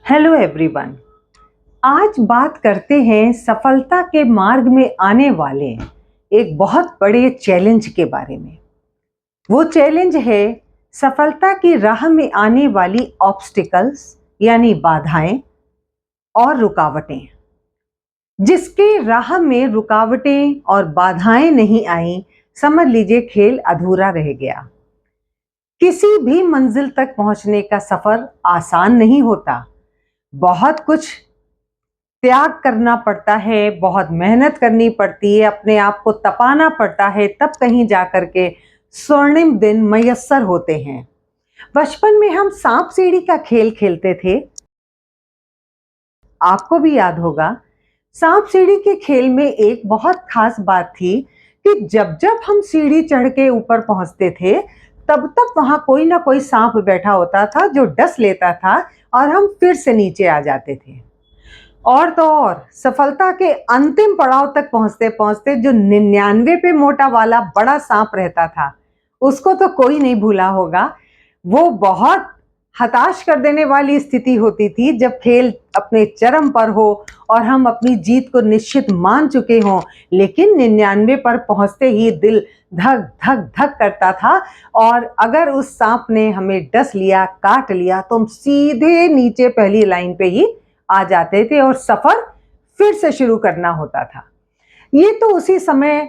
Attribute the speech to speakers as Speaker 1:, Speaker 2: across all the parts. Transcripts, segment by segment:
Speaker 1: Hello everyone. आज बात करते हैं सफलता के मार्ग में आने वाले एक बहुत बड़े चैलेंज के बारे में। वो चैलेंज है सफलता की राह में आने वाली ऑब्स्टिकल्स यानी बाधाएं और रुकावटें। जिसके राह में रुकावटें और बाधाएं नहीं आई, समझ लीजिए खेल अधूरा रह गया। किसी भी मंजिल तक पहुंचने का सफर आसान नहीं होता। बहुत कुछ त्याग करना पड़ता है, बहुत मेहनत करनी पड़ती है, अपने आप को तपाना पड़ता है, तब कहीं जाकर के स्वर्णिम दिन मयस्सर होते हैं। बचपन में हम सांप सीढ़ी का खेल खेलते थे, आपको भी याद होगा। सांप सीढ़ी के खेल में एक बहुत खास बात थी कि जब जब हम सीढ़ी चढ़ के ऊपर पहुंचते थे, तब तब वहां कोई ना कोई सांप बैठा होता था जो डस लेता था और हम फिर से नीचे आ जाते थे। और तो और सफलता के अंतिम पड़ाव तक पहुंचते पहुंचते जो 99 पे मोटा वाला बड़ा सांप रहता था, उसको तो कोई नहीं भूला होगा। वो बहुत हताश कर देने वाली स्थिति होती थी जब खेल अपने चरम पर हो और हम अपनी जीत को निश्चित मान चुके हों, लेकिन 99 पर पहुंचते ही दिल धक धक धक करता था। और अगर उस सांप ने हमें डस लिया, काट लिया, तो हम सीधे नीचे पहली लाइन पे ही आ जाते थे और सफर फिर से शुरू करना होता था। ये तो उसी समय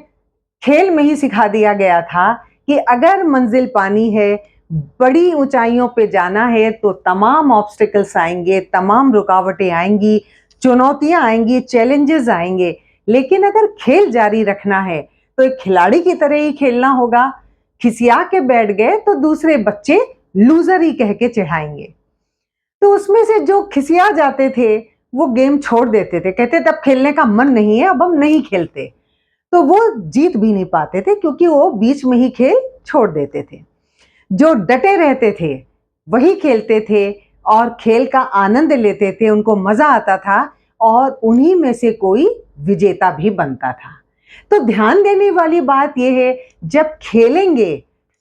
Speaker 1: खेल में ही सिखा दिया गया था कि अगर मंजिल पानी है, बड़ी ऊंचाइयों पे जाना है, तो तमाम ऑब्स्टिकल्स आएंगे, तमाम रुकावटें आएंगी, चुनौतियां आएंगी, चैलेंजेस आएंगे। लेकिन अगर खेल जारी रखना है तो एक खिलाड़ी की तरह ही खेलना होगा। खिसिया के बैठ गए तो दूसरे बच्चे लूजर ही कह के चिढ़ाएंगे। तो उसमें से जो खिसिया जाते थे वो गेम छोड़ देते थे, कहते थे अब खेलने का मन नहीं है, अब हम नहीं खेलते। तो वो जीत भी नहीं पाते थे क्योंकि वो बीच में ही खेल छोड़ देते थे। जो डटे रहते थे वही खेलते थे और खेल का आनंद लेते थे, उनको मजा आता था और उन्हीं में से कोई विजेता भी बनता था। तो ध्यान देने वाली बात यह है, जब खेलेंगे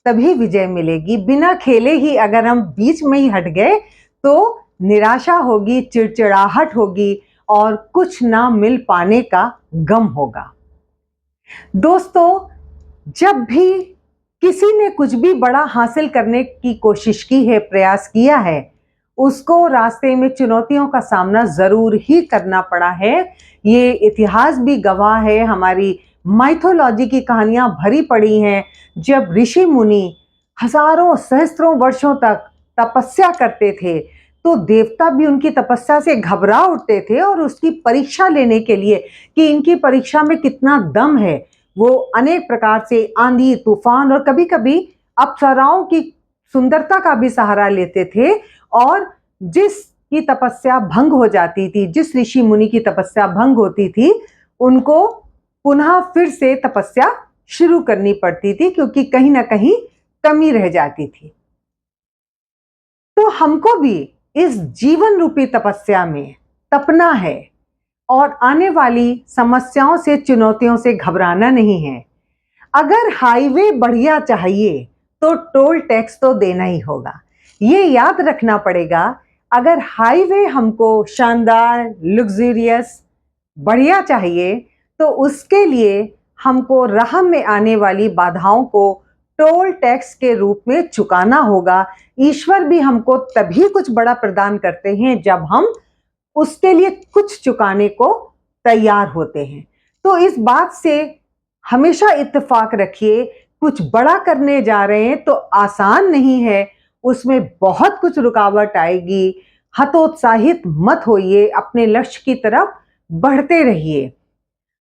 Speaker 1: तभी विजय मिलेगी। बिना खेले ही अगर हम बीच में ही हट गए तो निराशा होगी, चिड़चिड़ाहट होगी और कुछ ना मिल पाने का गम होगा। दोस्तों, जब भी किसी ने कुछ भी बड़ा हासिल करने की कोशिश की है, प्रयास किया है, उसको रास्ते में चुनौतियों का सामना जरूर ही करना पड़ा है। ये इतिहास भी गवाह है, हमारी माइथोलॉजी की कहानियां भरी पड़ी हैं। जब ऋषि मुनि हजारों सहस्त्रों वर्षों तक तपस्या करते थे, तो देवता भी उनकी तपस्या से घबरा उठते थे और उसकी परीक्षा लेने के लिए कि इनकी परीक्षा में कितना दम है, वो अनेक प्रकार से आंधी, तूफान और कभी कभी अप्सराओं की सुंदरता का भी सहारा लेते थे। और जिसकी तपस्या भंग हो जाती थी, जिस ऋषि मुनि की तपस्या भंग होती थी, उनको पुनः फिर से तपस्या शुरू करनी पड़ती थी क्योंकि कहीं ना कहीं कमी रह जाती थी। तो हमको भी इस जीवन रूपी तपस्या में तपना है और आने वाली समस्याओं से, चुनौतियों से घबराना नहीं है। अगर हाईवे बढ़िया चाहिए तो टोल टैक्स तो देना ही होगा, ये याद रखना पड़ेगा। अगर हाईवे हमको शानदार, लग्जरियस, बढ़िया चाहिए तो उसके लिए हमको राह में आने वाली बाधाओं को टोल टैक्स के रूप में चुकाना होगा। ईश्वर भी हमको तभी कुछ बड़ा प्रदान करते हैं जब हम उसके लिए कुछ चुकाने को तैयार होते हैं। तो इस बात से हमेशा इत्तेफाक रखिए, कुछ बड़ा करने जा रहे हैं तो आसान नहीं है, उसमें बहुत कुछ रुकावट आएगी। हतोत्साहित मत होइए, अपने लक्ष्य की तरफ बढ़ते रहिए।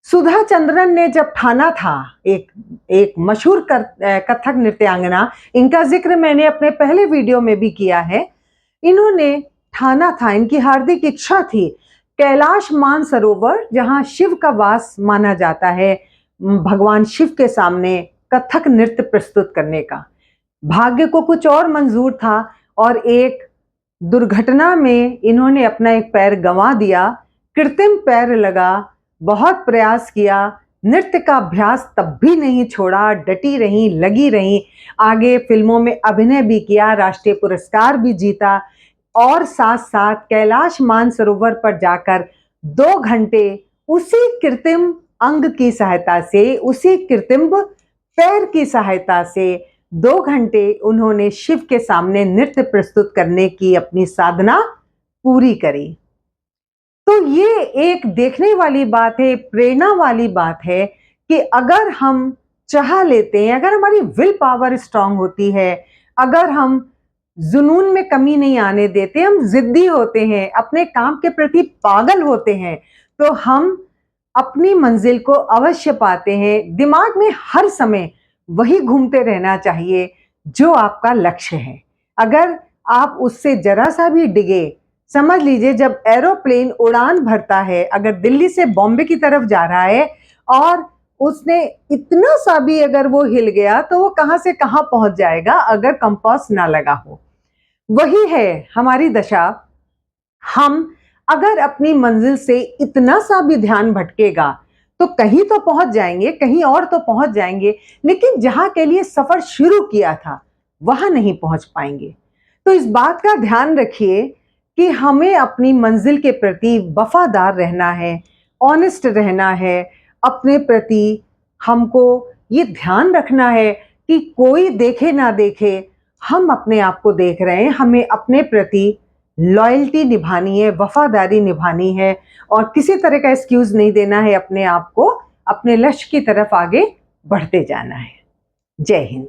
Speaker 1: सुधा चंद्रन ने जब ठाना था, एक एक मशहूर कथक नृत्यांगना, इनका जिक्र मैंने अपने पहले वीडियो में भी किया है। इन्होंने ठाना था, इनकी हार्दिक इच्छा थी कैलाश मानसरोवर, जहां शिव का वास माना जाता है, भगवान शिव के सामने कथक नृत्य प्रस्तुत करने का। भाग्य को कुछ और मंजूर था और एक दुर्घटना में इन्होंने अपना एक पैर गंवा दिया। कृत्रिम पैर लगा, बहुत प्रयास किया, नृत्य का अभ्यास तब भी नहीं छोड़ा, डटी रही, लगी रही। आगे फिल्मों में अभिनय भी किया, राष्ट्रीय पुरस्कार भी जीता। और साथ साथ कैलाश मानसरोवर पर जाकर 2 घंटे उसी कृत्रिम अंग की सहायता से, उसी कृत्रिम पैर की सहायता से 2 घंटे उन्होंने शिव के सामने नृत्य प्रस्तुत करने की अपनी साधना पूरी करी। तो ये एक देखने वाली बात है, प्रेरणा वाली बात है कि अगर हम चाह लेते हैं, अगर हमारी विल पावर स्ट्रांग होती है, अगर हम जुनून में कमी नहीं आने देते, हम जिद्दी होते हैं, अपने काम के प्रति पागल होते हैं, तो हम अपनी मंजिल को अवश्य पाते हैं। दिमाग में हर समय वही घूमते रहना चाहिए जो आपका लक्ष्य है। अगर आप उससे जरा सा भी डिगे, समझ लीजिए जब एरोप्लेन उड़ान भरता है, अगर दिल्ली से बॉम्बे की तरफ जा रहा है और उसने इतना सा भी अगर वो हिल गया तो वो कहां से कहां पहुंच जाएगा अगर कंपास ना लगा हो। वही है हमारी दशा। हम अगर अपनी मंजिल से इतना सा भी ध्यान भटकेगा तो कहीं तो पहुंच जाएंगे, कहीं और तो पहुंच जाएंगे, लेकिन जहां के लिए सफर शुरू किया था वहां नहीं पहुंच पाएंगे। तो इस बात का ध्यान रखिए कि हमें अपनी मंजिल के प्रति वफादार रहना है, ऑनेस्ट रहना है। अपने प्रति हमको ये ध्यान रखना है कि कोई देखे ना देखे, हम अपने आप को देख रहे हैं। हमें अपने प्रति लॉयल्टी निभानी है, वफादारी निभानी है और किसी तरह का एक्सक्यूज नहीं देना है। अपने आप को अपने लक्ष्य की तरफ आगे बढ़ते जाना है। जय हिंद।